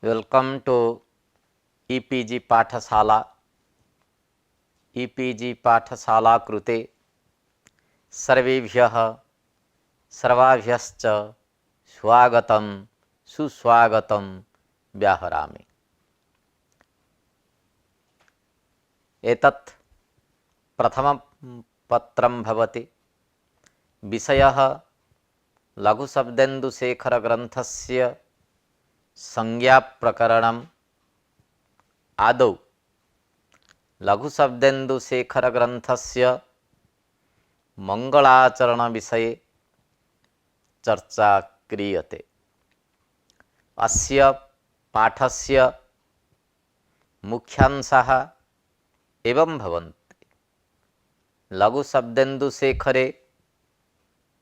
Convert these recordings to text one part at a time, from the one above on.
Welcome to e-PG पाठशाला। E-PG पाठशाला कृते सर्वेभ्यः सर्वाभ्यश्च स्वागतं सुस्वागतं व्याहरामि। एतत् प्रथमं पत्रं भवति। विषयः लघुशब्देन्दुशेखरग्रन्थस्य संज्ञाप्रकरणम्। आदौ लघुशब्देन्दुशेखरग्रन्थस्य मङ्गलाचरणविषये चर्चा क्रियते। अस्य पाठस्य मुख्यांशाः एवं भवन्ति। लघुशब्देन्दुशेखरे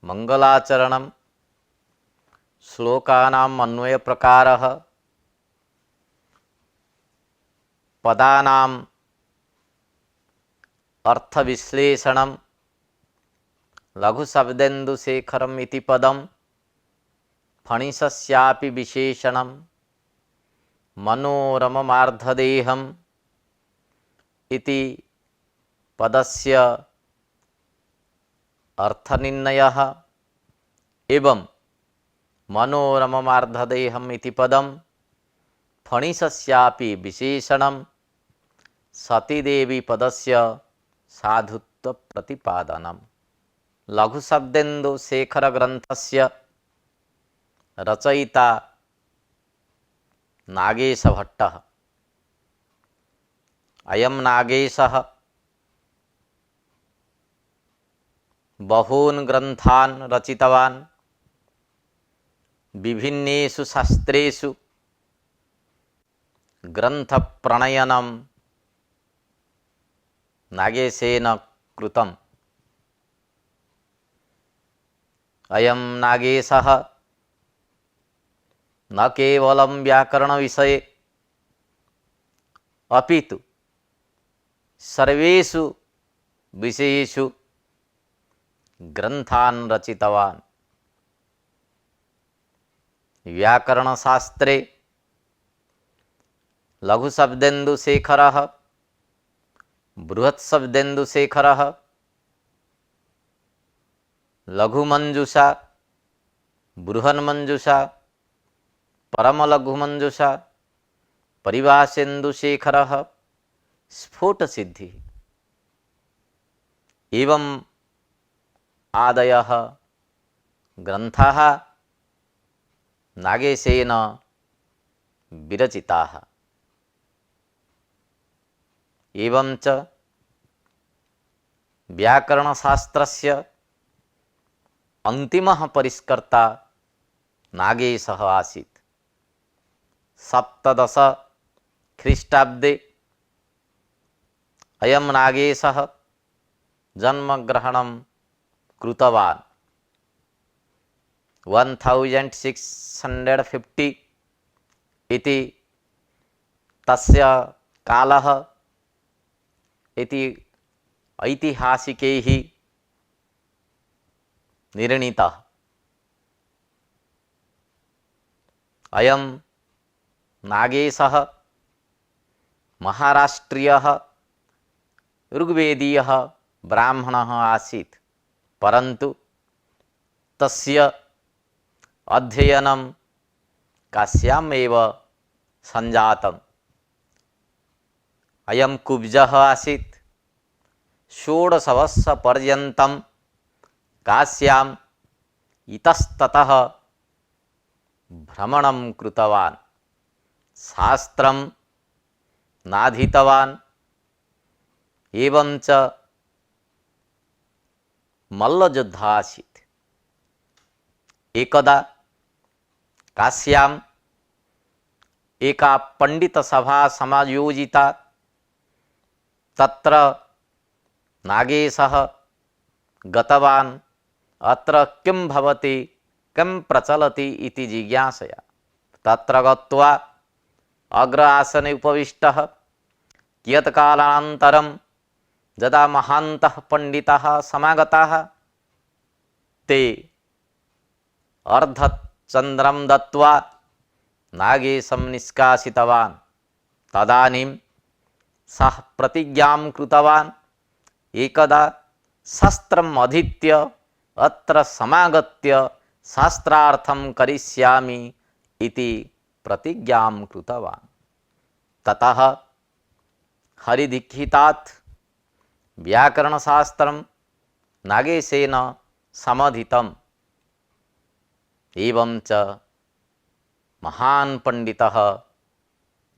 मङ्गलाचरणं, श्लोकानाम् अन्वयप्रकारः, पदानाम् अर्थविश्लेषणं, लघुशब्देन्दुशेखरम् इति पदं फणिसस्यापि विशेषणं, मनोरममार्धदेहम् इति पदस्य अर्थनिर्णयः एवं मनोरममार्धदेहम् इति पदं फणिसस्यापि विशेषणं सतीदेवी पदस्य साधुत्वप्रतिपादनम्। लघुशब्देन्दुशेखरग्रन्थस्य रचयिता नागेशभट्टः। अयं नागेशः बहून् ग्रन्थान् रचितवान्। विभिन्नेषु शास्त्रेषु ग्रन्थप्रणयनं नागेशेन कृतम्। अयं नागेशः न केवलं व्याकरणविषये अपि तु सर्वेषु विषयेषु ग्रन्थान् रचितवान्। व्याकरणशास्त्रे लघुशब्देन्दुशेखरः, बृहत्शब्देन्दुशेखरः, लघुमञ्जूषा, बृहन्मञ्जूषा, परमलघुमञ्जूषा, परिभाषेन्दुशेखरः, स्फोटसिद्धिः एवं आदयः ग्रन्थाः नागेशेन विरचिताः। एवं च व्याकरणशास्त्रस्य अन्तिमः परिष्कर्ता नागेशः आसीत्। 17 ख्रीष्टाब्दे अयं नागेशः जन्मग्रहणं कृतवान्। 1650 इति तस्य कालः इति ऐतिहासिकैः निर्णीतः। अयं नागेशः महाराष्ट्रीयः ऋग्वेदीयः ब्राह्मणः आसीत्, परन्तु तस्य अध्ययनं काश्याम् एव सञ्जातम्। अयं कुब्जः आसीत्। 16 वर्षपर्यन्तं काश्याम् इतस्ततः भ्रमणं कृतवान्। शास्त्रं नाधीतवान्। एवं च मल्लयोद्धा आसीत्। एकदा काश्याम् एका पण्डितसभा समायोजिता। तत्र नागेशः गतवान्। अत्र किं भवति, किं प्रचलति इति जिज्ञासया तत्र गत्वा अग्र आसने उपविष्टः। कियत्कालानन्तरं यदा महान्तः पण्डिताः समागताः, ते अर्धचन्द्रं दत्वा नागेशं निष्कासितवान्। तदानीं सः प्रतिज्ञां कृतवान्, एकदा शस्त्रम् अधीत्य अत्र समागत्य शास्त्रार्थं करिष्यामि इति प्रतिज्ञां कृतवान्। ततः हरिदीक्षितात् व्याकरणशास्त्रं नागेशेन समधितम्। एवं च महान् पंडितः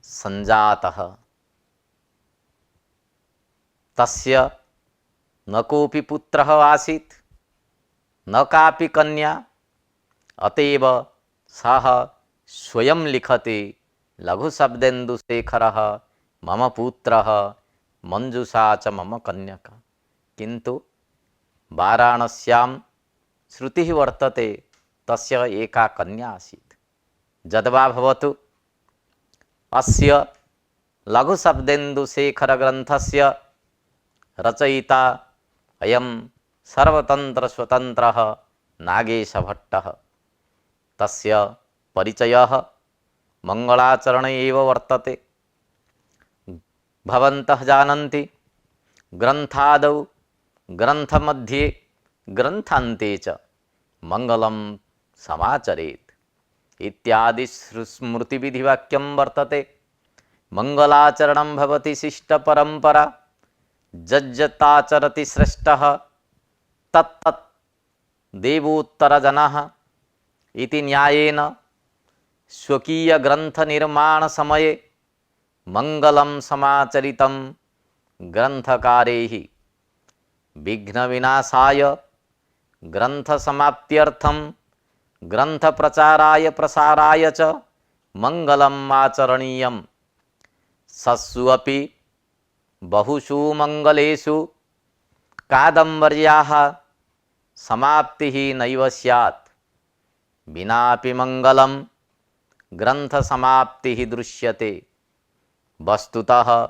संजातः। तस्य न कोऽपि पुत्रः आसीत्, न कापि कन्या। अतएव सः स्वयं लिखति, लघुशब्देन्दुशेखरः मम पुत्रः, मंजुषा च मम कन्यका। किन्तु वाराणस्यां श्रुतिः वर्तते, तस्य एका कन्या आसीत्। यद्वा भवतु, अस्य लघुशब्देन्दुशेखरग्रन्थस्य रचयिता अयं सर्वतन्त्रस्वतन्त्रः नागेशभट्टः। तस्य परिचयः मंगलाचरणे एव वर्तते। भवन्तः जानन्ति, ग्रन्थादौ, ग्रन्थमध्ये, ग्रन्थान्ते च मंगलं समाचरेत् इत्यादि स्मृतिविधिवाक्यं वर्तते। मंगलाचरणं भवति शिष्टपरम्परा, यज्जताचरति श्रेष्ठः तत्तत् देवोत्तरजनः इति न्यायेन स्वकीय ग्रंथ निर्माण समये मंगलं समाचरितं ग्रंथकारैः विघ्न विनाशाय, ग्रंथ समाप्त्यर्थं, ग्रंथ प्रचाराय प्रसाराय च मंगलम् आचरणीयम्। सस्सु अपि बहुषु मंगलेषु कादंबर्याः समाप्तिः नैव स्यात्। विनापि मंगलं ग्रंथ समाप्तिः दृश्यते। वस्तुतः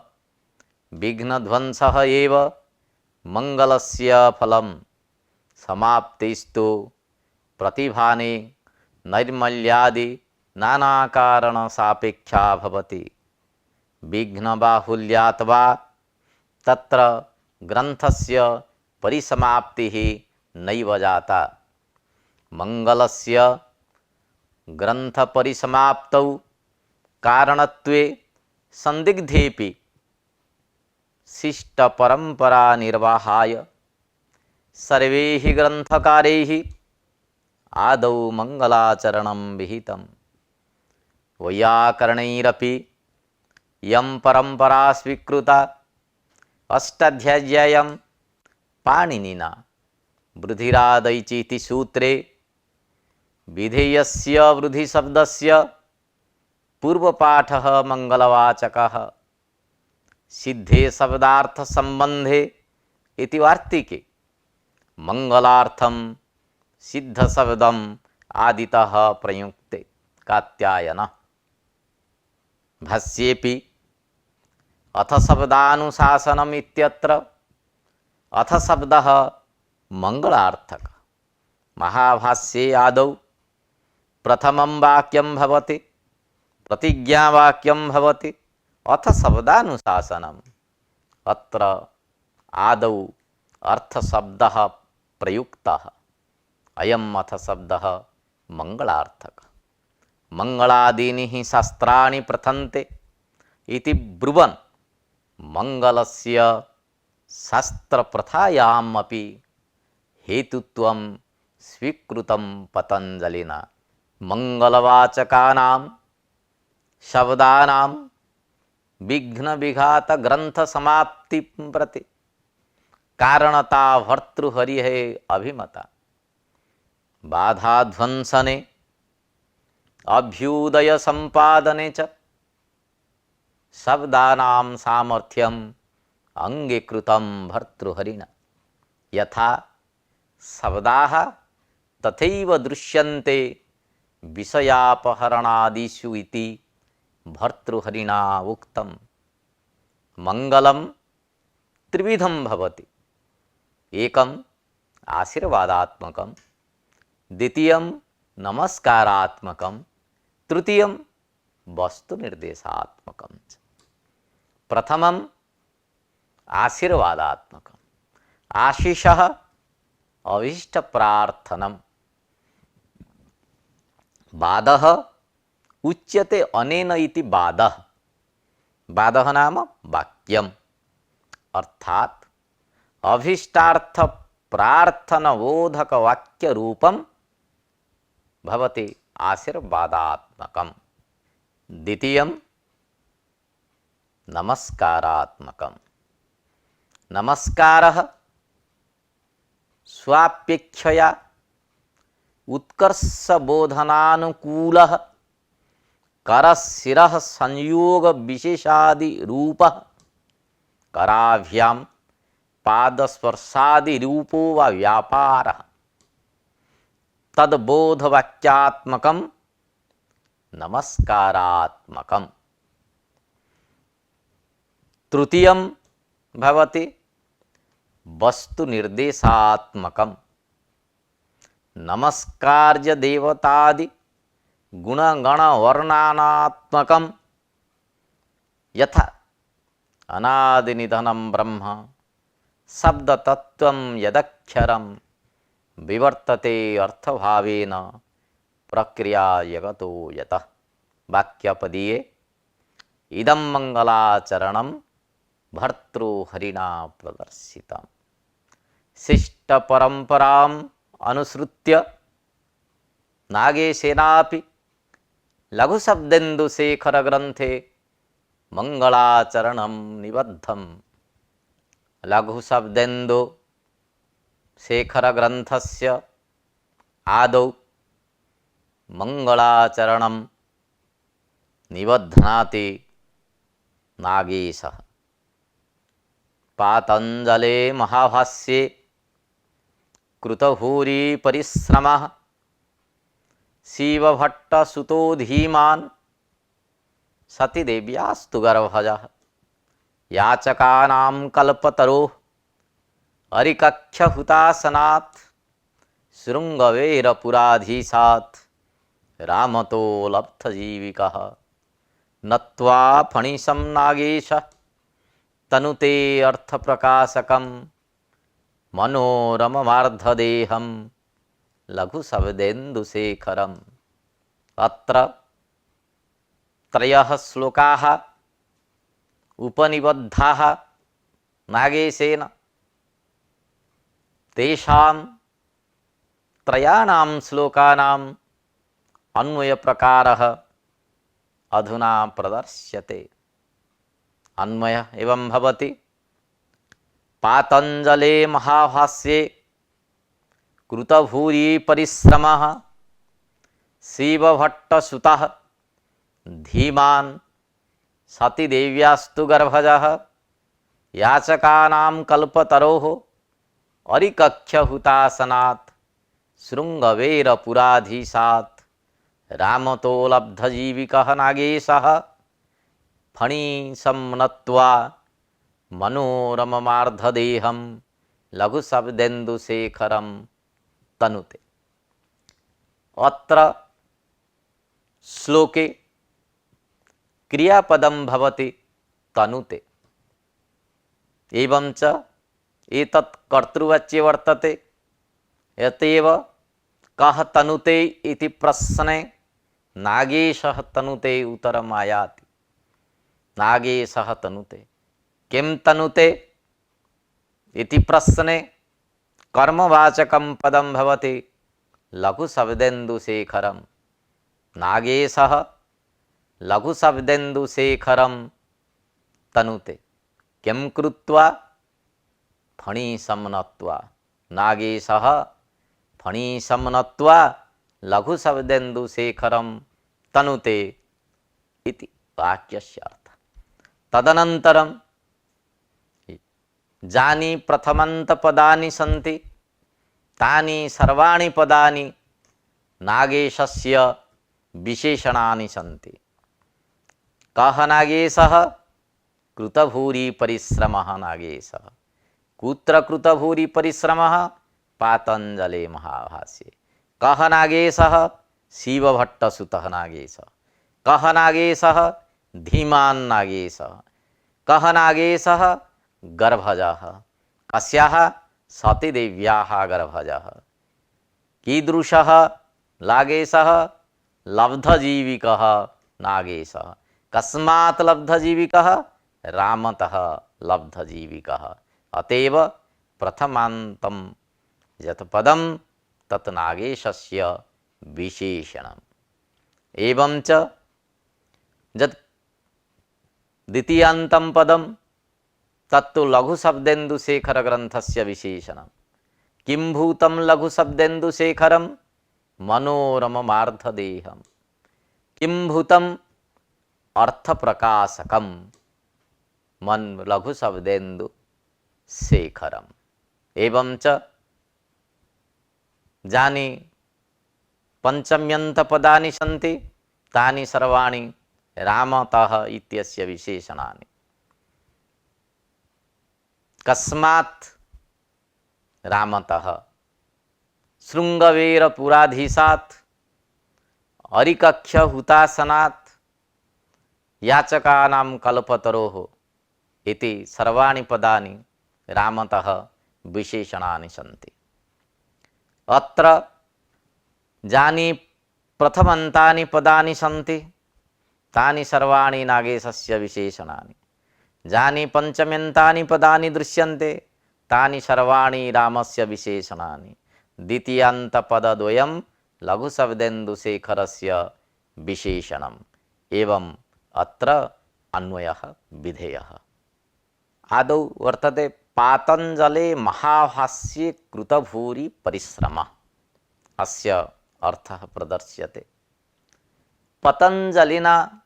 विघ्नध्वंसः एव मंगलस्य फलम्। समाप्तिस्तु प्रतिभाने नैर्मल्यादि नानाकारण सापेक्षा भवति। विघ्नबाहुल्यात् वा तत्र ग्रंथस्य परिसमाप्तिः नैव जाता। मंगलस्य ग्रंथ परिसमाप्तौ कारणत्वे संदिग्धेपि शिष्ट परंपरा निर्वाहाय सर्वैः ग्रंथकारैः आदौ मंगलाचरणं विहितम्। वैयाकरणैरपि यं परंपरा स्वीकृता अष्टाध्याय्यां पाणिनिना वृद्धिरादैचीति सूत्रे विधेयस्य वृद्धिशब्दस्य पूर्वपाठः मंगलवाचकः। सिद्धे शब्दार्थ संबंधे इति वार्तिके मंगलार्थं सिद्ध शब्दम् आदितः प्रयुक्ते कात्यायनः। भाष्येपि अथ शब्दानुशासनम् इत्यत्र अथ शब्दः मंगलार्थक। महाभाष्ये आदौ प्रथमं वाक्यं भवति, प्रतिज्ञावाक्यं भवति, अथ शब्दानुशासनम्। अत्र आदौ अर्थशब्दः प्रयुक्तः। अयम् अथ शब्दः मंगलार्थक। मंगलादीनि शास्त्राणि प्रथन्ते इति ब्रुवन् मंगलस्य शास्त्रप्रथायाम् अपि हेतुत्वं स्वीकृतं पतञ्जलिना। मंगलवाचकानां शब्दानां विघ्न विघात ग्रंथ समाप्ति प्रति कारणता भर्तृहरिः अभिमता। बाधाध्वंसने अभ्युदय संपादने च शब्दानां सामर्थ्यम् अंगीकृतं भर्तृहरिणा। यथा शब्दाः तथैव दृश्यन्ते विषयापहरणादिषु इति भर्तृहरिणा उक्तम्। मंगलं त्रिविधं भवति। एकम् आशीर्वादात्मकं, द्वितीयं नमस्कारात्मकं, तृतीयं वस्तु निर्देशात्मकं च। प्रथमम् आशीर्वादात्मकम्। आशीषः अभीष्टप्रार्थनम्। वादः उच्यते अनेन इति वादः। वादः नाम वाक्यम्, अर्थात अभीष्टार्थ प्रार्थनबोधक वाक्य रूपं भवति आशीर्वादात्मकम्। द्वितीयं नमस्कारात्मकम्। नमस्कारः स्वापेक्षया उत्कर्षबोधनानुकूलः करशिरः संयोग विशेषादि रूपः कराभ्यां पादस्पर्शादि रूपो वा व्यापारः तद्बोधवाक्यात्मकं नमस्कारात्मकम्। तृतीयं भवति वस्तुनिर्देशात्मकम्। नमस्कार्य देवतादि गुणगणवर्णनात्मकं यथा अनादिनिधनं ब्रह्म शब्दतत्त्वं यदक्षरं विवर्तते अर्थभावेन प्रक्रिया जगतो यतः। वाक्यपदीये इदं मंगलाचरणं भर्तृहरिणा प्रदर्शितम्। शिष्टपरम्पराम् अनुसृत्य नागेशेनापि लघुशब्देन्दुशेखरग्रन्थे मंगलाचरणं निबद्धम्। लघुशब्देन्दुशेखरग्रन्थस्य आदौ मंगलाचरणं निबध्नाति नागेशः। पातञ्जले महाभाष्ये कृतभूरि परिश्रमः शिवभट्टसुतो धीमान् सतीदेव्यास्तु गर्भजः। याचकानां कल्पतरोः अरिकक्षहुतासनात् शृङ्गवेरपुराधीशात् रामतो लब्धजीविकः। नत्वा फणिशं नागेशः तनुते अर्थप्रकाशकं मनोरममार्धदेहं लघुशब्देन्दुशेखरम्। अत्र त्रयः श्लोकाः उपनिबद्धाः नागेशेन। तेषां त्रयाणां श्लोकानाम् अन्वयप्रकारः अधुना प्रदर्श्यते। अन्वयः एवं भवति। पातञ्जले महाभाष्ये कृतभूरि परिश्रमः शिवभट्टसुतः धीमान् सतीदेव्यास्तु गर्भजः। याचकानां कल्पतरोः अरिकक्षहुतासनात् शृङ्गवेरपुराधीशात् रामतो लब्धजीविकः नागेशः। फणिशं नत्वा मनोरममार्धदेहं लघुशब्देन्दुशेखरं तनुते। अत्र श्लोके क्रियापदं भवति तनुते। एवं च एतत् कर्तृवाच्ये वर्तते। यतेव कः तनुते इति प्रश्ने नागेशः तनुते उत्तरमायाति। नागेशः तनुते। किं तनुते इति प्रश्ने कर्मवाचकं पदं भवति लघुशब्देन्दुशेखरं। नागेशः लघुशब्देन्दुशेखरं तनुते। किं कृत्वा? फणिशं नत्वा। नागेशः फणिशं नत्वा लघुशब्देन्दुशेखरं तनुते इति वाक्यस्य अर्थः। तदनन्तरं जानि प्रथमान्तपदानि सन्ति तानि सर्वाणि पदानि नागेशस्य विशेषणानि सन्ति। कः नागेशः? कृतभूरि परिश्रमः नागेशः। कुत्र कृतभूरि परिश्रमः? पातञ्जले महाभाष्ये। कः नागेशः? शिवभट्टसुतः नागेशः। कः नागेशः धीमान् नागेशः, कः नागेशः गर्भजः, कस्याः सतीदेव्याः गर्भजः, कीदृशः नागेशः लब्धजीविकः नागेशः, कस्मात् लब्धजीविकः रामतः लब्धजीविकः, अतएव प्रथमान्तं यत् पदं तत् नागेशस्य विशेषणम्। एवं च यत् द्वितीयान्तं पदं तत्तु लघुशब्देन्दुशेखर ग्रन्थस्य विशेषणम्। किं भूतं लघुशब्देन्दुशेखरं मनोरममार्धदेहं, किं भूतं अर्थप्रकाशकं मन लघुशब्देन्दुशेखरम्। एवं च जानि पंचम्यन्तपदानि सन्ति तानि सर्वाणि रामतः इत्यस्य विशेषणानि। कस्मात् रामतः, शृंगवेरपुराधीशात् अरिकक्ष हुतासनात् याचकानां कल्पतरोः इति सर्वाणि पदानि रामतः विशेषणानि सन्ति। अत्र जानि प्रथमन्तानि पदानि सन्ति तानि सर्वाणि नागेशस्य विशेषणानि, जानि पंचम्यन्तानि पदानि दृश्यन्ते तानि सर्वाणि रामस्य विशेषणानि, द्वितीयान्तपदद्वयं लघुशब्देन्दुशेखरस्य विशेषणम्। एवं अत्र अन्वयः विधेयः। आदौ वर्तते पातञ्जले महाभाष्ये कृतभूरि परिश्रमः, अस्य अर्थः प्रदर्श्यते। पतञ्जलिना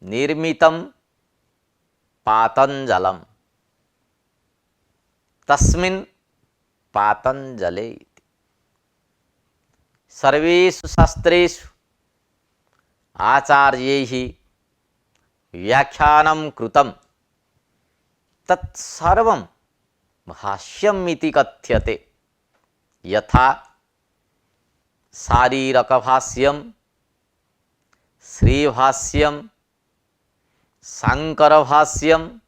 निर्मितं पातञ्जलं, तस्मिन् पातञ्जले इति। सर्वेषु शास्त्रेषु आचार्यैः व्याख्यानं कृतं तत्सर्वं भाष्यम् इति कथ्यते। यथा शारीरकभाष्यं, श्रीभाष्यं, शाङ्करभाष्यं,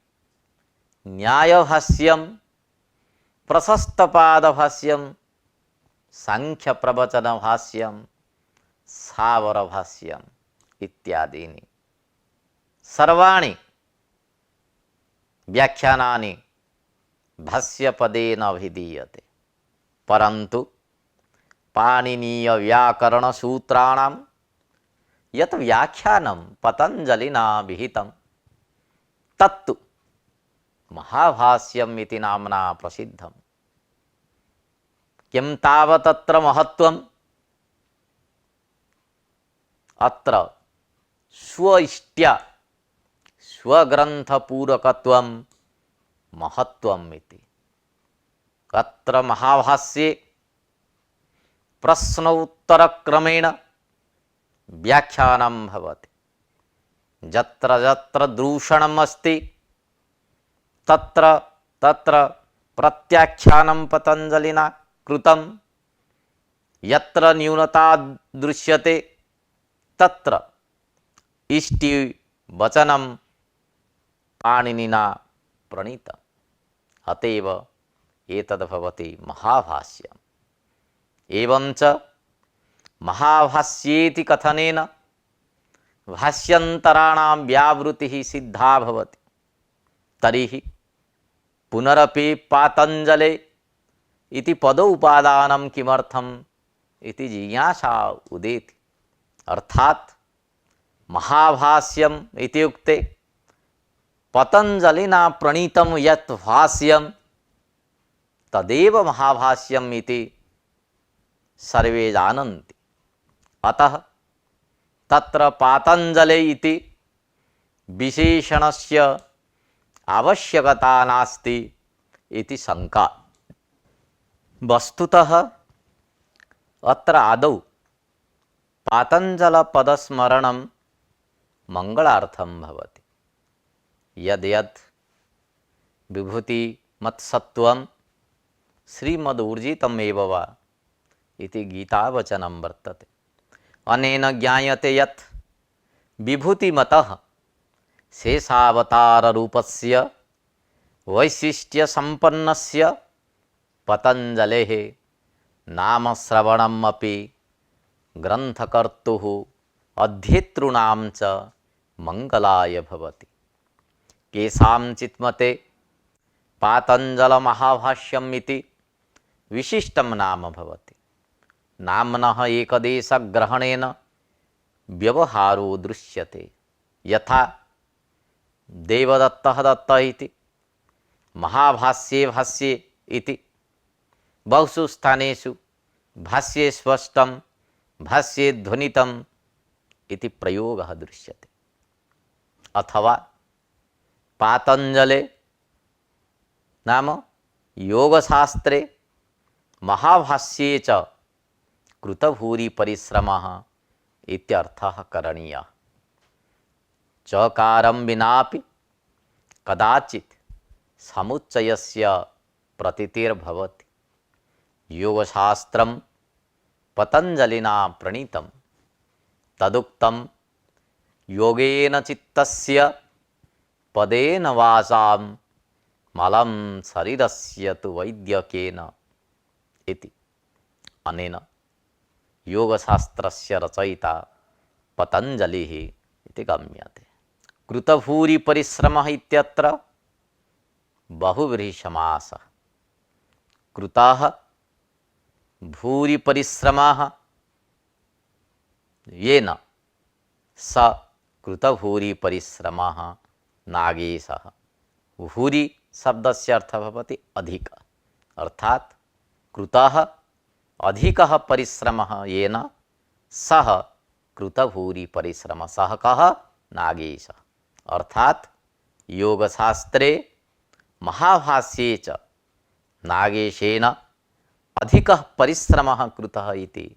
न्यायभाष्यं, प्रशस्तपादभाष्यं, सांख्यप्रवचनभाष्यं, सावरभाष्यम् इत्यादीनि सर्वाणि व्याख्यानानि भाष्यपदेन अभिधीयते। परन्तु पाणिनीय व्याकरणसूत्राणां यत् व्याख्यानं पतञ्जलिना विहितं तत्तु महाभाष्यम् इति नाम्ना प्रसिद्धम्। किं तावतत्र महत्त्वम्? अत्र स्वइष्ट्या स्वग्रन्थपूरकत्वं महत्त्वम् इति। अत्र महाभाष्ये प्रश्नोत्तरक्रमेण व्याख्यानं भवति। यत्र यत्र दूषणम् अस्ति तत्र तत्र प्रत्याख्यानं पतञ्जलिना कृतं, यत्र न्यूनता दृश्यते तत्र इष्टिवचनं पाणिनिना प्रणीतम्। अतएव एतद्भवति महाभाष्यम्। एवं च महाभाष्येति कथनेन भाष्यन्तराणां व्यावृत्तिः सिद्धा भवति। तर्हि पुनरपि पातञ्जले इति पदोपादानं किमर्थम् इति जिज्ञासा उदेति। अर्थात् महाभाष्यम् इत्युक्ते पतञ्जलिना प्रणीतं यत् भाष्यं तदेव महाभाष्यम् इति सर्वे जानन्ति। अतः तत्र पातञ्जले इति विशेषणस्य आवश्यकता नास्ति इति शङ्का। वस्तुतः अत्र आदौ पातञ्जलपदस्मरणं मङ्गलार्थं भवति। यद्यद् विभूतिमत्सत्त्वं श्रीमदूर्जितमेव वा इति गीतावचनं वर्तते। अनेन ज्ञायते यत् विभूतिमतः शेषावताररूपस्य वैशिष्ट्यसम्पन्नस्य पतञ्जलेः नामश्रवणम् अपि ग्रन्थकर्तुः अध्येतॄणां च मङ्गलाय भवति। केषाञ्चित् मते पातञ्जलमहाभाष्यम् इति विशिष्टं नाम भवति। नाम्नः एकदेशग्रहणेन व्यवहारो दृश्यते। यथा देवदत्तः दत्तः इति, महाभाष्ये भाष्ये इति, बहुषु स्थानेषु भाष्ये स्पष्टं भाष्ये ध्वनितम् इति प्रयोगः दृश्यते। अथवा पातञ्जले नाम योगशास्त्रे महाभाष्ये च कृतभूरिपरिश्रमः इत्यर्थः करणीयः। चकारं विनापि कदाचित् समुच्चयस्य प्रतीतिर्भवति। योगशास्त्रं पतञ्जलिना प्रणीतं तदुक्तं योगेन चित्तस्य पदेन वाचां मलं शरीरस्य तु वैद्यकेन इति। अनेन योगशास्त्रस्य रचयिता पतञ्जलिः इति गम्यते। कृतभूरिपरिश्रमः इत्यत्र बहुव्रीहिसमासः। कृतः भूरिपरिश्रमः येन स कृतभूरिपरिश्रमः नागेशः। भूरि शब्दस्य अर्थः भवति अधिक, अर्थात् कृतः अधिकः परिश्रमः येन सः कृतभूरिपरिश्रमः। सः कः? नागेशः। अर्थात् योगशास्त्रे महाभाष्ये च नागेशेन अधिकः परिश्रमः कृतः इति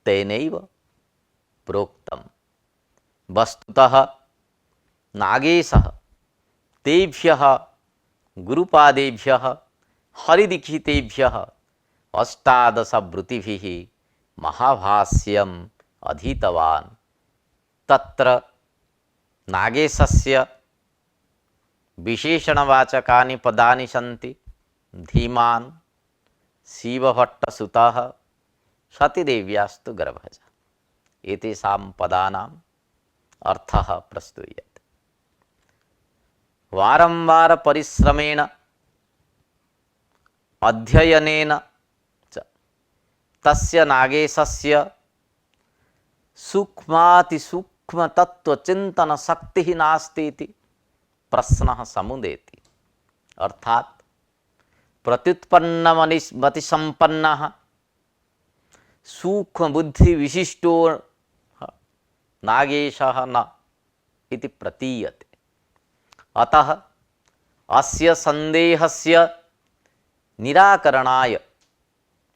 तेनैव प्रोक्तम्। वस्तुतः नागेशः तेभ्यः गुरुपादेभ्यः हरिदीक्षितेभ्यः 18 वृत्तिभिः महाभाष्यम् अधीतवान्। तत्र नागेशस्य विशेषणवाचकानि पदानि सन्ति। धीमान्, शिवभट्टसुतः, सतीदेव्यास्तु गर्भज। एतेषां पदानाम् अर्थः प्रस्तूयते। वारंवार परिश्रमेण अध्ययनेन च तस्य नागेशस्य सूक्ष्मातिसूक्ष्मतत्त्वचिन्तनशक्तिः नास्ति इति प्रश्नः समुदेति। अर्थात् प्रत्युत्पन्नमतिसम्पन्नः सूक्ष्मबुद्धिविशिष्टो नागेशः न इति प्रतीयते। अतः अस्य सन्देहस्य निराकरणाय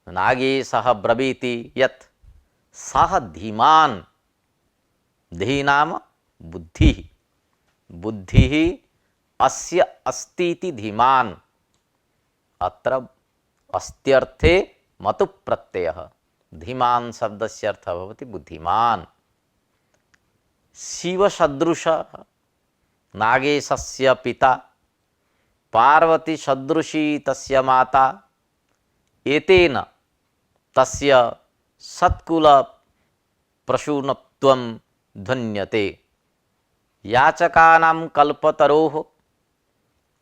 नागेशः ब्रवीति यत् सः धीमान्, धी नाम बुद्धिः, बुद्धिः अस्य अस्ति इति धीमान्। अत्र अस्त्यर्थे मतु प्रत्ययः। धीमान् शब्दस्य अर्थः भवति बुद्धिमान्। शिवसदृशः नागेशस्य पिता, पार्वतीसदृशी तस्य माता। एतेन तस्य सत्कुलप्रसूनत्वं ध्वन्यते। याचकानां कल्पतरोः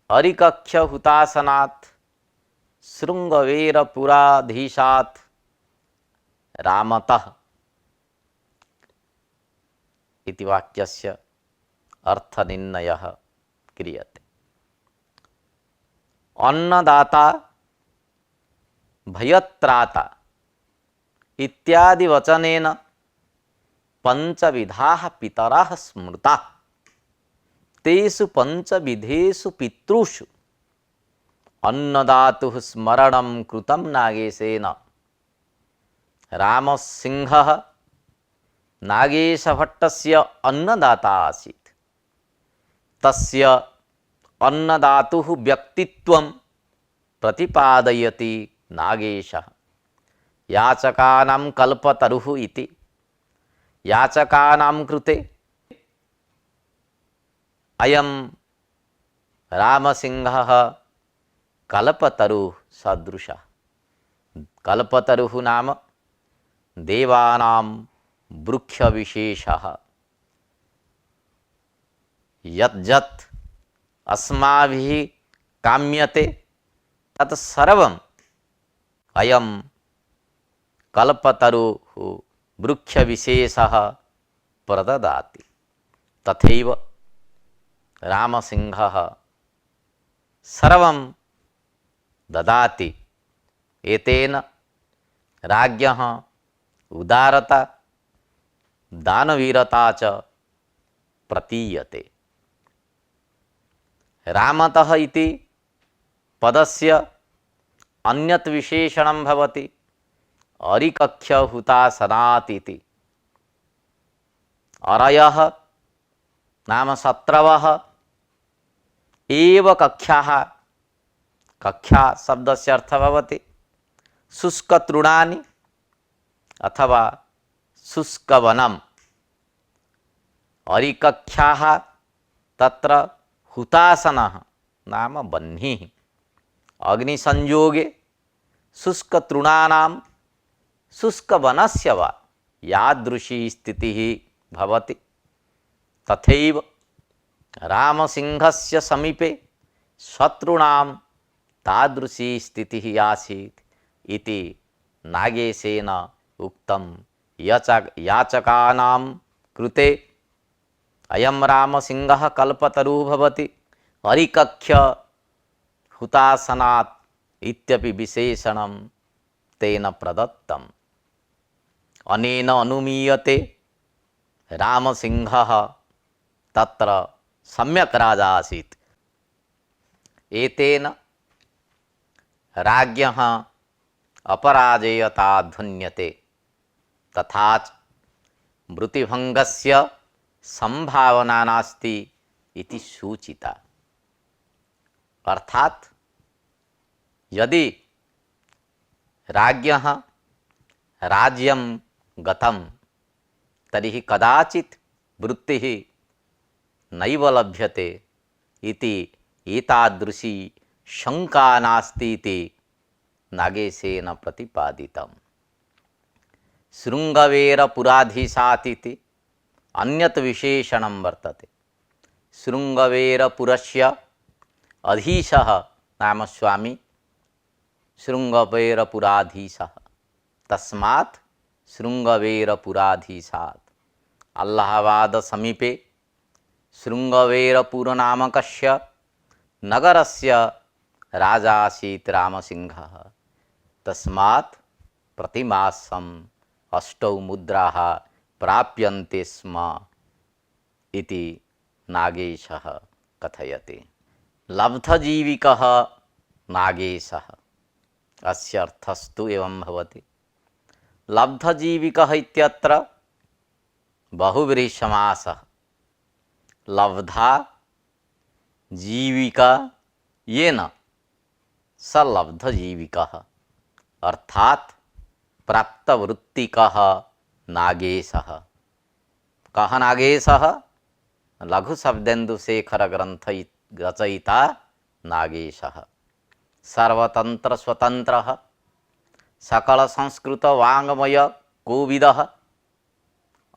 अरिकक्षहुतासनात् शृङ्गवेरपुराधीशात् रामतः इति वाक्यस्य अर्थनिर्णयः क्रियते। अन्नदाता, भयत्राता इत्यादि वचनेन पंचविधाः पितरः स्मृताः। तेषु पंचविधेषु पितृषु अन्नदातुः स्मरणं कृतं नागेशेन। रामसिंहः नागेशभट्टस्य अन्नदाता आसीत्। तस्य अन्नदातुः व्यक्तित्वं प्रतिपादयति नागेशः। याचकानां कल्पतरुः इति। याचकानां कृते अयम रामसिंहः कल्पतरुः सदृशः। कल्पतरुः नाम देवानां वृक्षविशेषः। यत् अस्माभिः काम्यते तत् सर्वम् अयं कल्पतरुः वृक्षविशेषः प्रददाति। तथैव रामसिंहः सर्वं ददाति। एतेन राज्ञः उदारता दानवीरता च प्रतीयते। रामतः इति पदस्य अन्यत् विशेषणं भवति अरिकक्ष्य हुतासनात् इति। अरयः नाम शत्रवः एव कक्ष्याः। कक्षा शब्दस्य अर्थः भवति शुष्कतृणानि अथवा शुष्कवनम्। अरिकक्ष्याः तत्र हुतासनः नाम बह्निः। अग्निसंयोगे शुष्कतृणानां शुष्कवनस्य वा यादृशी स्थितिः भवति तथैव रामसिंहस्य समीपे शत्रूणां तादृशी स्थितिः आसीत् इति नागेशेन उक्तं। याचकानां कृते अयं रामसिंहः कल्पतरुः भवति अरिकक्ष्य हुतासनात् इत्यपि विशेषणं तेन प्रदत्तम्। अनेन अनुमीयते रामसिंहः तत्र सम्यक् राजा आसीत्। एतेन राज्ञः अपराजेयता ध्वन्यते तथा च मृत्युभङ्गस्य संभावना नास्ति इति सूचिता। अर्थात यदि राज्ञः राज्यं गतं तर्हि कदाचित् वृत्तिः नैव लभ्यते इति एतादृशी शंका नास्ति इति नागेशेन प्रतिपादितम्। शृङ्गवेरपुराधीशात् इति अन्यत् विशेषणं वर्तते। शृङ्गवेरपुरस्य अधीशः नाम स्वामी शृङ्गवेरपुराधीशः। तस्मात् शृङ्गवेरपुराधीशात्। अल्लाहाबाद समीपे शृङ्गवेरपुर नामकस्य नगरस्य राजा आसीत् रामसिंहः। तस्मात् प्रतिमासम् 8 मुद्राः प्राप्यन्ते स्म इति नागेशः कथयति। लब्धजीविकः नागेशः। अस्य अर्थस्तु एवं भवति। लब्धजीविकः इत्यत्र बहुव्रीहिसमासः। लब्धा जीविका येन स लब्धजीविकः अर्थात प्राप्तवृत्तिकः नागेशः। कः नागेशः? लघुशब्देन्दुशेखर ग्रंथ रचयिता नागेशः। सर्वतंत्र स्वतंत्रः सकल संस्कृत वाङ्मय कोविदः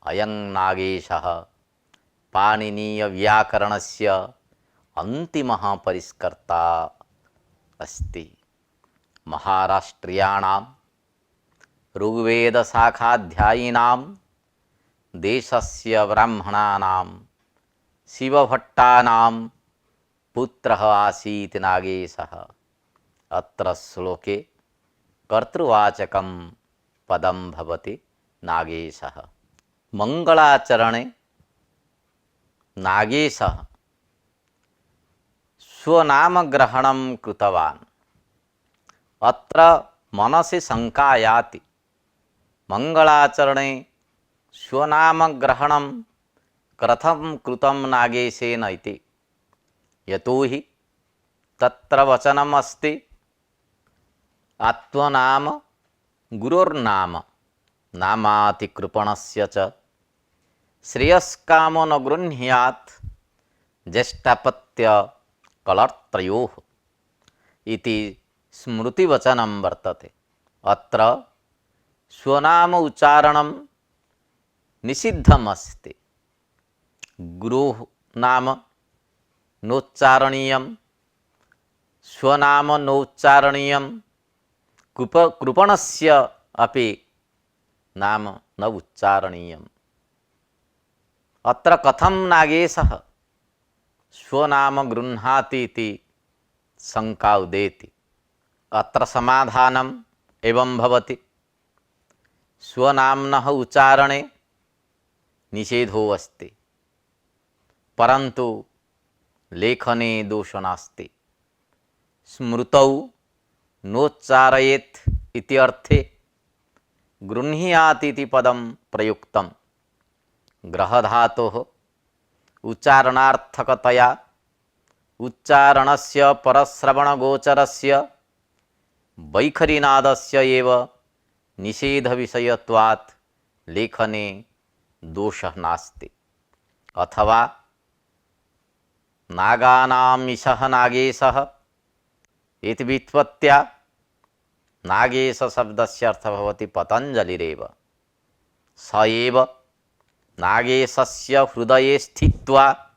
अयं नागेशः पाणिनीय व्याकरणस्य अन्तिमः परिष्कर्ता अस्ति। महाराष्ट्रियाणां ऋग्वेद शाखाध्यायिनां देशस्य ब्राह्मणानां शिवभट्टानां पुत्रः आसीत् नागेशः। अत्र श्लोके कर्तृवाचकं पदं भवति नागेशः। मंगलाचरणे नागेशः स्वनामग्रहणं कृतवान्। अत्र मनसि शंका याति मंगलाचरणे स्वनामग्रहणं कथं कृतं नागेशेन इति। यतोहि तत्र वचनम् अस्ति आत्मनाम गुरोर्नाम नामातिकृपणस्य च श्रेयस्कामो न गृह्णात् ज्येष्ठापत्य कलत्रयोः इति स्मृतिवचनं वर्तते। अत्र स्वनाम उच्चारणं निषिद्धमस्ति। गुरोः नाम नोच्चारणीयं, स्वनाम नोच्चारणीयं, कृपणस्य अपि नाम न उच्चारणीयम्। अत्र कथं नागेशः स्वनाम गृह्णाति इति शंका उदेति। अत्र समाधानम् एवं भवति, स्वनाम्नः उच्चारणे निषेधो अस्ति, परन्तु लेखने दोषो नास्ति। स्मृतौ नोच्चारयेत् इति अर्थे गृह्णीयात् इति पदं प्रयुक्तं। ग्रहधातोः उच्चारणार्थकतया उच्चारणस्य परश्रवणगोचरस्य वैखरीनादस्य एव निषेधविषयत्वात् लेखने दोषः नास्ति। अथवा नागानाम् ईशः नागेशः इति व्युत्पत्त्या नागेशशब्दस्य अर्थः भवति पतञ्जलिरेव। स एव नागेशस्य हृदये स्थित्वा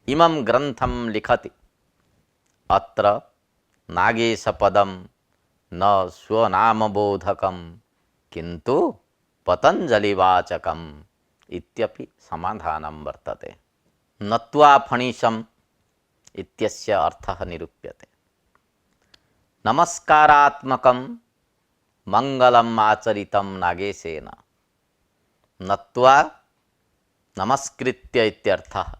इमं ग्रन्थं लिखति। अत्र नागेशपदं न स्वनामबोधकं किन्तु पतञ्जलिवाचकम् इत्यपि समाधानं वर्तते। नत्वा फणिशम् इत्यस्य अर्थः निरूप्यते। नमस्कारात्मकं मङ्गलम् आचरितं नागेशेन। नत्वा नमस्कृत्य इत्यर्थः।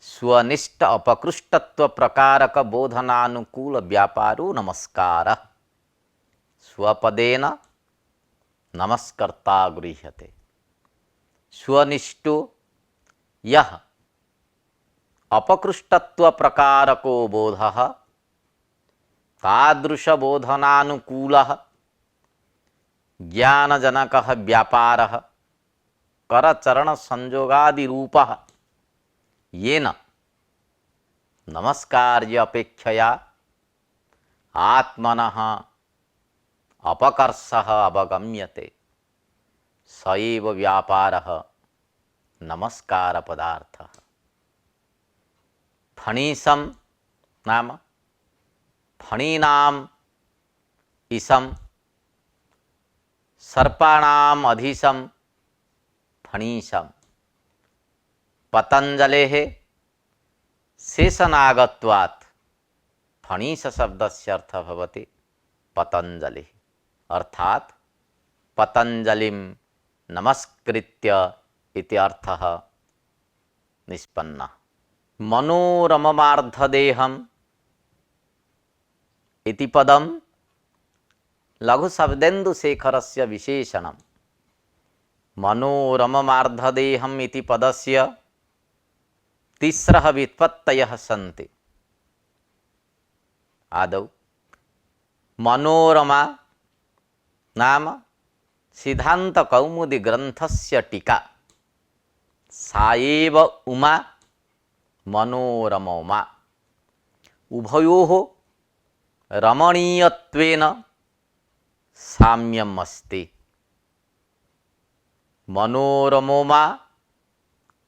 स्वनिष्ठ अपकृष्टत्व प्रकारक बोधनानुकूल व्यापारो नमस्कारः। स्वपदेन नमस्कर्ता गृह्यते। स्वनिष्ठो यः अपकृष्टत्व प्रकारको बोधः तादृशबोधनानुकूलः ज्ञानजनकः व्यापारः करचरणसंयोगादिरूपः येन नमस्कार्य अपेक्षया आत्मनः अपकर्षः अवगम्यते, स एव व्यापारः नमस्कारपदार्थः। फणीशं नाम फणीनाम् ईशं, सर्पाणाम् अधीशं फणीशं। पतञ्जलेः शेषनागत्वात् फणीशशब्दस्य अर्थः भवति पतञ्जलिः, अर्थात् पतञ्जलिं नमस्कृत्य इति अर्थः निष्पन्नः। मनोरममार्धदेहम् इति पदं लघुशब्देन्दुशेखरस्य विशेषणं। मनोरममार्धदेहम् इति पदस्य तिस्रः व्युत्पत्तयः सन्ति। आदौ मनोरमा नाम सिद्धान्तकौमुदी ग्रन्थस्य टीका, सा एव उमा मनोरमोमा। उभयोः रमणीयत्वेन साम्यम् अस्ति। मनोरमोमा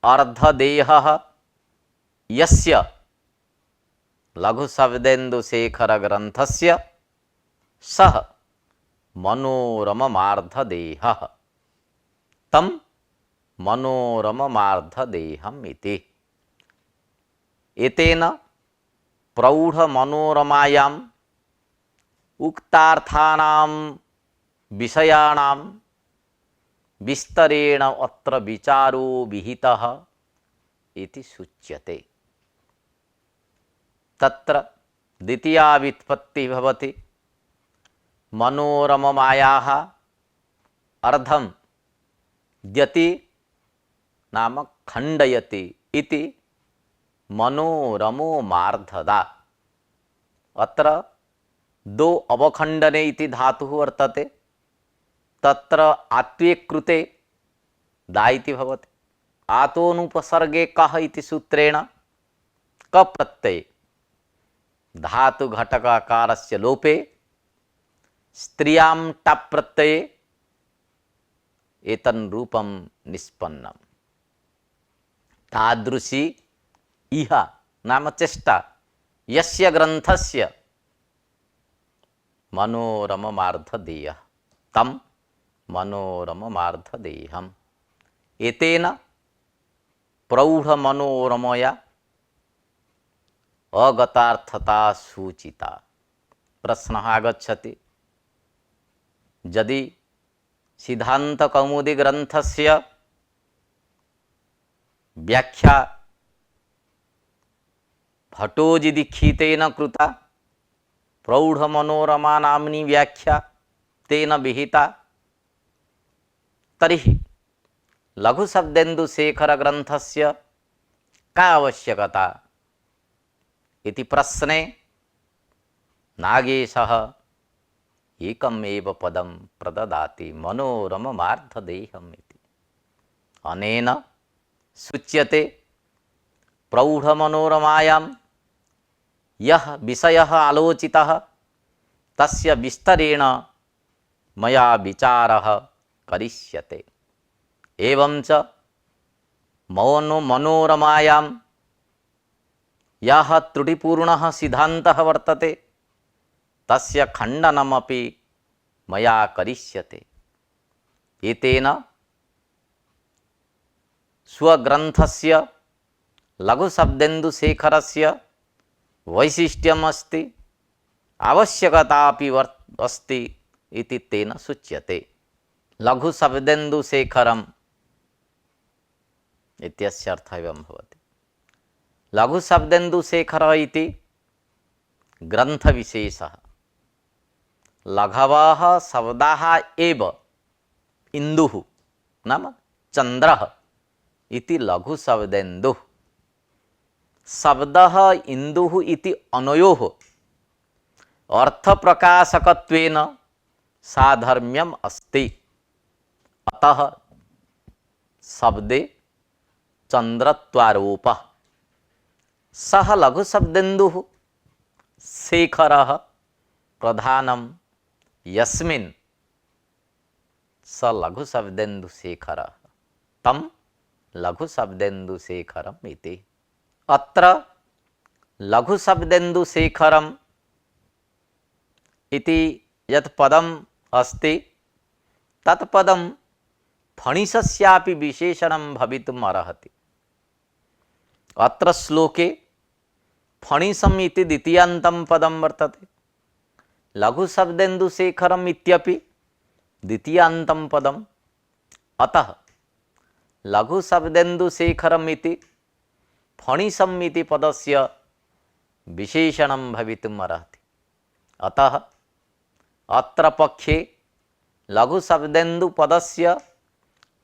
अर्धदेहः यस्य लघुशब्देन्दुशेखरग्रन्थस्य सः मनोरममार्धदेहः, तं मनोरममार्धदेहम् इति। एतेन प्रौढमनोरमायाम् उक्तार्थानां विषयाणां विस्तरेण अत्र विचारो विहितः इति सूच्यते। तत्र द्वितीया व्युत्पत्तिः भवति मनोरममायाः अर्धं द्यति नाम खण्डयति इति मनोरमो मार्धदा। अत्र दो अवखण्डने इति धातुः वर्तते। तत्र आत्वे कृते दा इति भवति। आतोनुपसर्गे कः इति सूत्रेण क प्रत्यय धातु घटकाकारस्य लोपे स्त्रियां टप् प्रत्यये एतन् रूपं निष्पन्नम्। तादृशी इह नाम चेष्टा यस्य ग्रन्थस्य मनोरममार्धदेयः तं मनोरममार्धदेहम्। एतेन प्रौढ़मनोरमया अगतार्थता सूचिता। प्रश्नः आगच्छति, यदि सिद्धान्तकौमुदी ग्रन्थस्य व्याख्या भट्टोजीदीक्षितेन कृता, प्रौढ़मनोरमा नाम्नी व्याख्या तेन विहिता, तर्हि लघुशब्देन्दुशेखर ग्रन्थस्य का आवश्यकता इति प्रश्ने नागेशः एकमेव पदं प्रददाति, मनोरममार्धदेहम् इति। अनेन सूच्यते प्रौढ़मनोरमायां यः विषयः आलोचितः तस्य विस्तरेण मया विचारः करिष्यते। एवंच मनोरमायां यः त्रुटिपूर्णः सिद्धान्तः वर्तते तस्य खण्डनमपि मया करिष्यते। एतेन स्वग्रन्थस्य लघुशब्देन्दुशेखरस्य वैशिष्ट्यम् अस्ति, आवश्यकतापि अस्ति इति तेन सूच्यते। लघुशब्देन्दुशेखरम् इत्यस्य अर्थः एवं भवति। लघुशब्देन्दुशेखरः इति ग्रन्थविशेषः। लघवः शब्दाः एव इन्दुः नाम चन्द्रः इति लघुशब्देन्दुः। शब्दः इन्दुः इति अनयोः अर्थप्रकाशकत्वेन साधर्म्यम् अस्ति। अतः शब्दे चन्द्रत्वारोपः। सः लघुशब्देन्दुः शेखरः प्रधानं यस्मिन् स लघुशब्देन्दुशेखरः तं लघुशब्देन्दुशेखरम् इति। अत्र लघुशब्देन्दुशेखरम् इति यत् पदम् अस्ति तत् पदं फणिसस्यापि विशेषणं भवितुम् अर्हति। अत्र श्लोके फणिसम् इति द्वितीयान्तं पदं वर्तते, लघुशब्देन्दुशेखरम् इत्यपि द्वितीयान्तं पदम्। अतः लघुशब्देन्दुशेखरम् इति फणिसम् इति पदस्य विशेषणं भवितुम् अर्हति। अतः अत्र पक्षे लघुशब्देन्दुपदस्य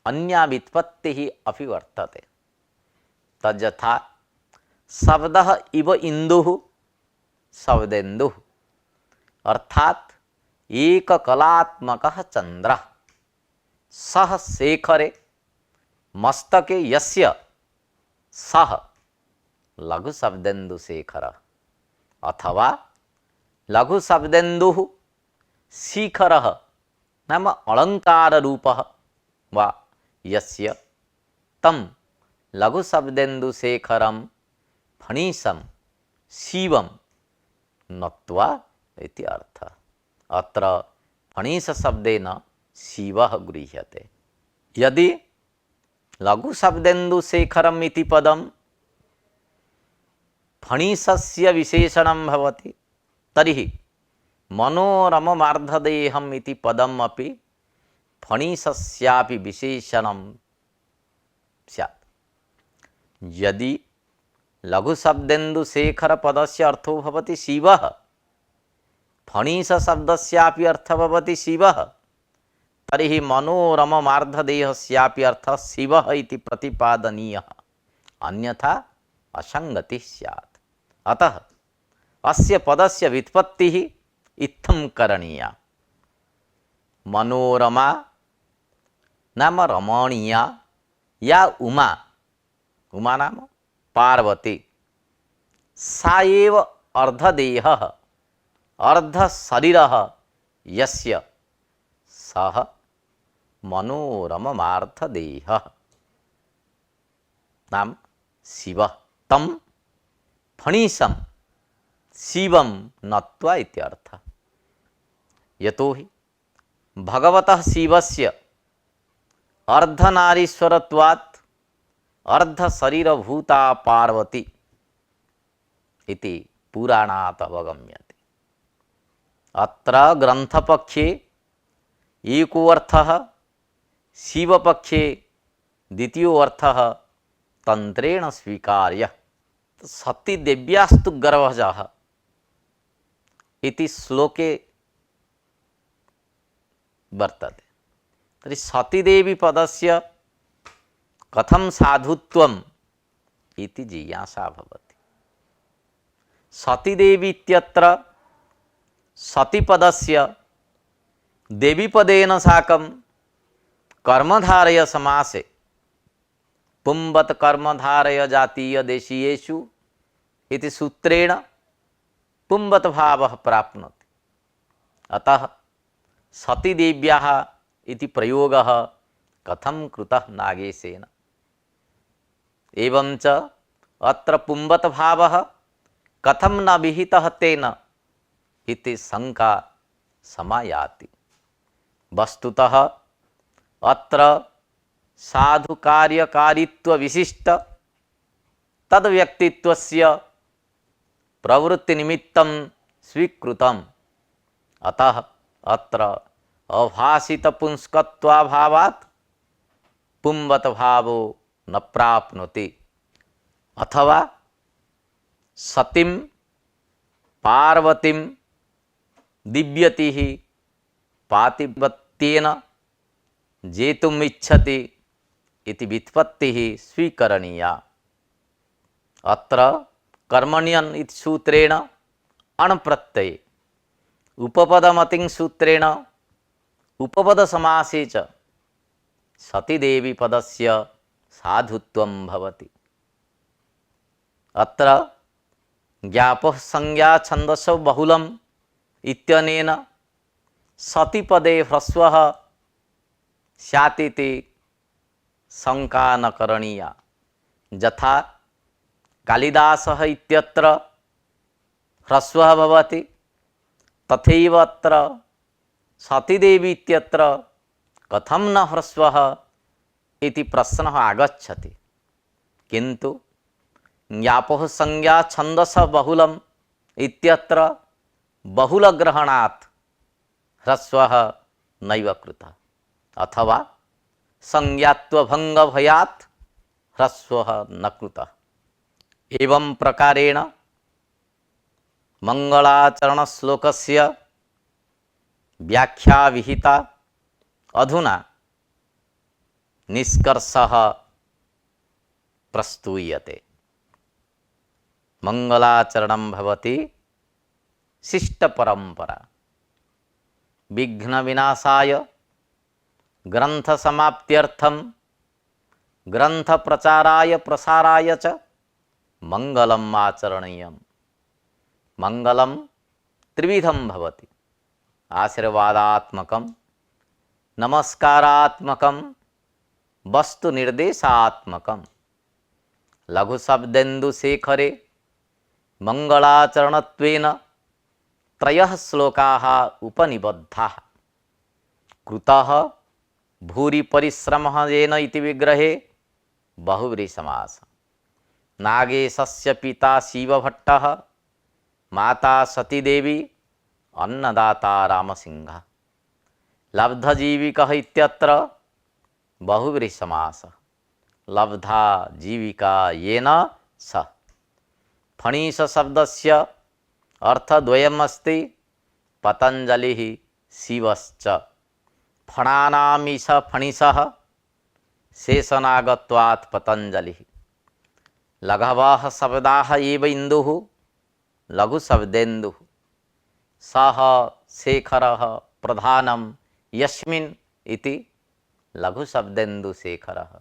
अन्या व्युत्पत्तिः अपि वर्तते। तद्यथा शब्दः इव इन्दुः शब्देन्दुः अर्थात् एककलात्मकः चन्द्रः। सः शेखरे मस्तके यस्य सः लघुशब्देन्दुशेखरः। अथवा लघुशब्देन्दुः शिखरः नाम अलङ्काररूपः वा यस्य तं लघुशब्देन्दुशेखरं फणिसं शिवं नत्वा इति अर्थः। अत्र फणिसशब्देन शिवः गृह्यते। यदि लघुशब्देन्दुशेखरम् इति पदं फणिसस्य विशेषणं भवति तर्हि मनोरममार्धदेहम् इति पदम् अपि फणिसस्यापि विशेषणं स्यात्। यदि लघुशब्देन्दुशेखरपदस्य अर्थो भवति शिवः, फणिसशब्दस्यापि अर्थः भवति शिवः, तर्हि मनोरममार्धदेहस्यापि अर्थः शिवः इति प्रतिपादनीयः, अन्यथा असङ्गतिः स्यात्। अतः अस्य पदस्य व्युत्पत्तिः इत्थं करणीया। मनोरमा नाम रमणीया या उमा, उमा नाम पार्वती, सा एव अर्धदेहः अर्धशरीरः यस्य सः मनोरममार्थदेहः नाम शिवः तं फणीशं शिवं नत्वा इत्यर्थः। यतो हि भगवतः शिवस्य अर्धनारीश्वरत्वात् अर्धशरीरभूता पार्वती इति पुराणात् अवगम्यते। अत्र ग्रन्थपक्षे एको अर्थः, शिवपक्षे द्वितीयो अर्थः तंत्रेण स्वीकार्य। सतीदेव्यास्तु गर्भजः इति श्लोके वर्तते। तर्हि सतीदेवी पदस्य कथं साधुत्वम् इति जिज्ञासा भवति। सतीदेवी इत्यत्र सतीपदस्य देवीपदेन साकं कर्मधारय समासे पुंवत कर्मधारय जातीय देशीयेषु इति सूत्रेण पुंवत भावः प्राप्नोति। अतः सतीदेव्याः इति प्रयोगः कथं कृतः नागेशेन। एवं च अत्र पुंवत भावः कथं न विहितः तेन इति शंका समायाति। वस्तुतः अत्र साधु कार्यकारित्व विशिष्ट तद व्यक्तित्वस्य प्रवृत्ति निमित्तं स्वीकृतम्। अतः अत्र अभासित पुंस्कत्वाभावात् पुंवत भावो न प्राप्नोति। अथवा सतीं पार्वतीं दिव्यतिः पातिव्रत्येन जेतुम् इच्छति इति व्युत्पत्तिः स्वीकरणीया। अत्र कर्मण्यन् इति सूत्रेण अण् प्रत्यये उपपदमतिं सूत्रेण उपपद समासे च सतीदेवी पदस्य साधुत्वं भवति। अत्र ज्ञापः संज्ञा छन्दसो बहुलम् इत्यनेन सतीपदे ह्रस्वः स्यातिति शंका न करणीया। यथा कालिदासः इत्यत्र ह्रस्वः भवति तथैव अत्र सतीदेवी इत्यत्र कथं न ह्रस्वः इति प्रश्नः आगच्छति। किन्तु ज्ञापः संज्ञा छन्दसः बहुलम् इत्यत्र बहुलग्रहणात् ह्रस्वः नैव कृतः, अथवा संज्ञात्वभंगभयात् ह्रस्वः न कृतः। एवं प्रकारेण मंगलाचरण श्लोकस्य व्याख्या विहिता। अधुना निष्कर्षः प्रस्तूयते। मंगलाचरणं भवति शिष्टपरंपरा। विघ्न विनाशाय ग्रंथ समाप्त्यर्थम ग्रंथ प्रचाराय प्रसाराय च मंगलम आचरणीयम्। मंगलम त्रिविधं भवति। आशीर्वादात्मकं, नमस्कारात्मकं, वस्तु निर्देशात्मकं। लघु शब्देन्दु शेखरे मंगलाचरणत्वेन त्रयः श्लोकाः उपनिबद्धाः। कृतः भूरि परिश्रमः येन इति विग्रहे बहुव्रीहि समासः। नागेशस्य पिता शिवभट्टः, माता सतीदेवी, अन्नदाता रामसिंहः। लब्धजीविकः इत्यत्र बहुव्रीहि समासः। लब्धा जीविका येन सः। फणीश शब्दस्य अर्थद्वयमस्ति। पतंजलिः शिवश्च। फणानामीश फणिशः शेषनागत्वात् पतंजलिः। लघवः शब्दाः एव इन्दुः लघु शब्देन्दुः। सः शेखरः प्रधानं यस्मिन् इति लघु शब्देन्दु शेखरः।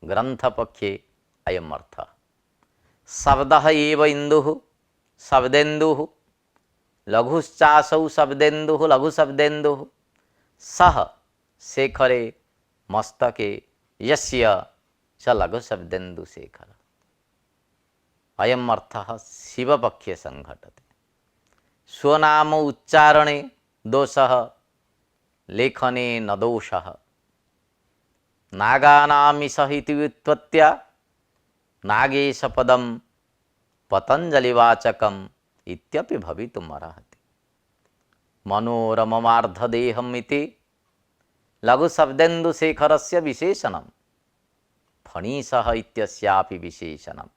ग्रंथपक्षे अयम् अर्थः। शब्दः एव इंदुः शब्देन्दुः लघुश्चासौ शब्देन्दुः लघुशब्देन्दुः सः शेखरे मस्तके यस्य च लघुशब्देन्दुशेखर। अयम् अर्थः शिवपक्षे संघटते। स्वनाम उच्चारणे दोषः लेखने न दोषः। नागानामिषः इति व्युत्पत्त्या नागेशपदं पतञ्जलिवाचकम् इत्यपि भवितुमर्हति। मनोरममार्धदेहम् इति लघुशब्देन्दुशेखरस्य विशेषणं। फणीसः इत्यस्यापि विशेषणम्।